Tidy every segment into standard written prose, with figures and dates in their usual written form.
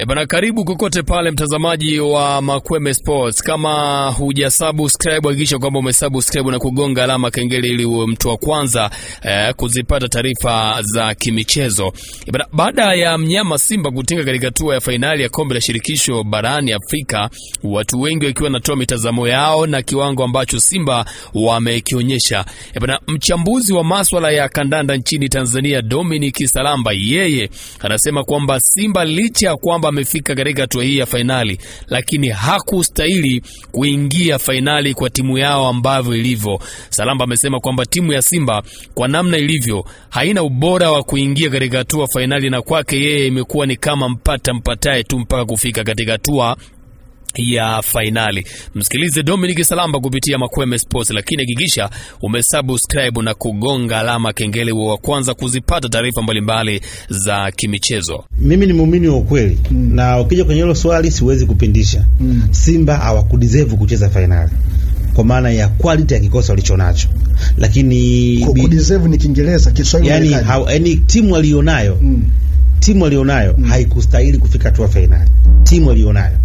Bana, karibu kokote pale mtazamaji wa Makweme Sports. Kama hujasubscribe, hakikisha kwamba umesubscribe na kugonga alama kengele ili uwe mtu wa kwanza kuzipata taarifa za kimichezo. Bana, baada ya mnyama Simba kutinga katika hatua ya fainali ya kombe la shirikisho barani Afrika, watu wengi wakiwa wanatoa mitazamo yao na kiwango ambacho Simba wamekionyesha. Bana, mchambuzi wa masuala ya kandanda nchini Tanzania Dominic Salamba, yeye anasema kwamba Simba licha kwamba amefika katika hatua hii ya fainali, lakini hakustahili kuingia fainali kwa timu yao ambavyo ilivyo. Salamba amesema kwamba timu ya Simba kwa namna ilivyo haina ubora wa kuingia katika hatua fainali, na kwake yeye imekuwa ni kama mpataye tu mpaka kufika katika hatua ya fainali. Msikilize Dominic Salamba kupitia Makweme Sports, lakini hakikisha umesubscribe na kugonga alama kengele wa kwanza kuzipata taarifa mbalimbali za kimichezo. Mimi ni muumini wa ukweli, na ukija kwenye hilo swali siwezi kupindisha. Simba hawakudeserve kucheza fainali kwa maana ya quality ya kikosi walichonacho, lakini kudeserve ni Kiingereza, Kiswahili yani timu alionayo haikustahili kufika hatua fainali. Timu alionayo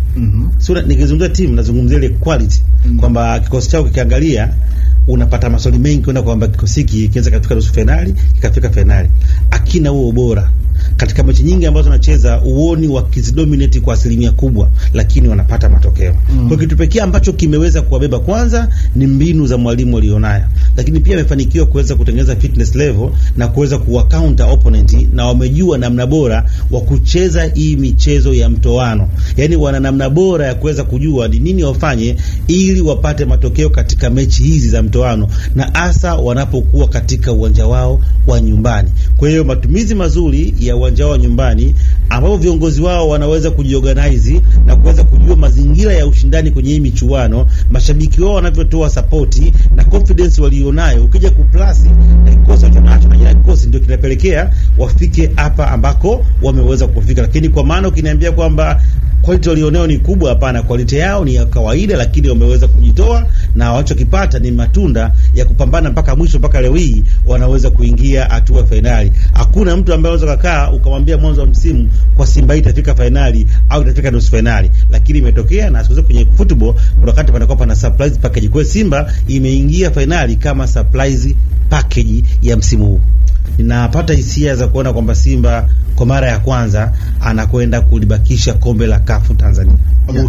sura nikizungumzia timu nazungumzia ile quality, kwamba kikosi chao kikiangalia unapata maswali mengi kwenda kwamba kikosi hiki kiweza kufika nusu finali, kikafika finali. Akina huo ubora katika mechi nyingi ambazo wanacheza uoni wakizidominate kwa asilimia kubwa, lakini wanapata matokeo. Kwa kitu pekee ambacho kimeweza kuwabeba kwanza ni mbinu za mwalimu alionayo, lakini pia amefanikiwa kuweza kutengeneza fitness level na kuweza kuwa counter opponent, na wamejua namna bora wa kucheza hii michezo ya mtoano. Yani wana namna bora ya kuweza kujua ni nini wafanye ili wapate matokeo katika mechi hizi za mtoano, na hasa wanapokuwa katika uwanja wao wa nyumbani. Kwa hiyo matumizi mazuri ya uwanja wao nyumbani, ambapo viongozi wao wanaweza kujiorganize na kuweza kujua mazingira ya ushindani kwenye hii michuano, mashabiki wao wanavyotoa support na confidence walionayo, ukija kuplasi na kikosi wanacho na kikosi ndio kinapelekea wafike hapa ambako wameweza kufika. Lakini kwa maana ukiniambia kwamba quality walionao ni kubwa, hapana. Quality yao ni ya kawaida, lakini wameweza kujitoa na walichokipata ni matunda ya kupambana mpaka mwisho, mpaka leo hii wanaweza kuingia hatua finali. Hakuna mtu ambaye anaweza kukaa ukamwambia mwanzo wa msimu kwa Simba itafika finali au itafika nusu finali, lakini imetokea. Na siku kwenye football kuna wakati panakuwa pana surprise package. Kwa Simba imeingia finali kama surprise package ya msimu huu. Ninapata hisia za kuona kwamba Simba kwa mara ya kwanza anakwenda kulibakisha kombe la CAF Tanzania.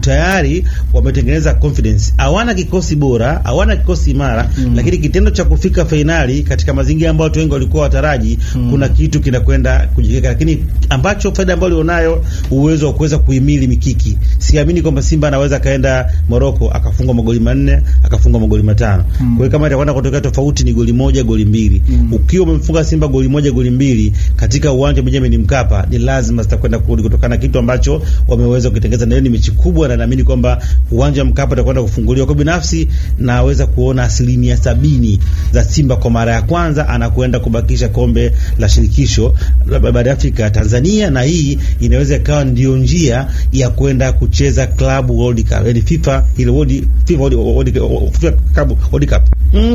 Tayari wametengeneza confidence. Hawana kikosi bora, hawana kikosi imara, lakini kitendo cha kufika finali katika mazingira ambayo watu wengi walikuwa wataraji, kuna kitu kinakwenda kujikeka. Lakini ambacho faida ambayo walionayo, uwezo wa kuweza kuhimili mikiki. Siamini kwamba Simba anaweza kaenda Morocco akafunga magoli 4, akafunga magoli 5. Kwa hiyo kama itakwenda kutokea tofauti ni goli 1, goli 2. Ukiwa umemfunga Simba goli 1, goli 2 katika uwanja wa Benjamin Mkapa, ni lazima zitakwenda kurudi kutokana na kitu ambacho wameweza kutengeneza. Na ni mechi kubwa, na naamini kwamba uwanja wa Mkapa utakwenda kufunguliwa. Kwa binafsi naweza kuona 70% za Simba kwa mara ya kwanza anakwenda kubakisha kombe la shirikisho la barani Afrika Tanzania, na hii inaweza ikawa ndio njia ya kwenda kucheza Club World Cup, yani FIFA World Cup.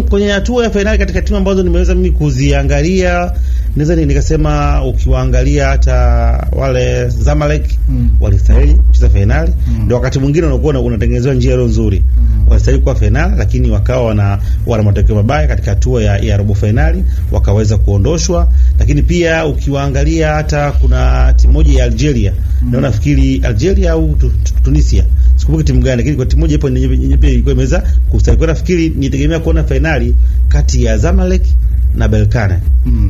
Kwenye hatua ya finali katika timu ambazo nimeweza mimi kuziangalia, naweza nikasema ukiwaangalia hata wale Zamalek walistahili kucheza finali. Ndio wakati mwingine unakuwa unatengenezwa njia nzuri. Walistahili kwa finali, lakini wakawa wana matokeo mabaya katika hatua ya robo finali, wakaweza kuondoshwa. Lakini pia ukiwaangalia hata kuna timu moja ya Algeria, na nafikiri Algeria au Tunisia, sikumbuki timu gani, lakini kwa timu moja hapo ilikuwa imeweza kustahili. Nafikiri nitegemea kuona finali kati ya Zamalek na Berkane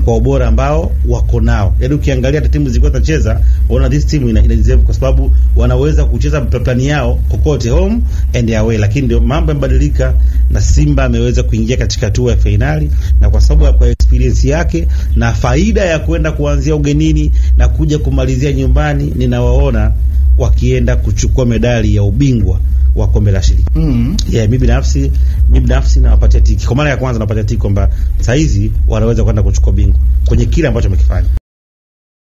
kwa ubora ambao wako nao. Yaani ukiangalia hata timu zilikuwa zinacheza, unaona this team ina deserve, kwa sababu wanaweza kucheza plani yao kokote, home and away. Lakini ndio mambo yamebadilika na Simba ameweza kuingia katika hatua ya finali, na kwa sababu kwa experience yake na faida ya kwenda kuanzia ugenini na kuja kumalizia nyumbani, ninawaona wakienda kuchukua medali ya ubingwa wa kombe la shirikisho. Mimi binafsi nawapatia tiki. Kwa mara ya kwanza nawapatia tiki kwamba saa hizi wanaweza kwenda kuchukua bingwa kwenye kile ambacho wamekifanya.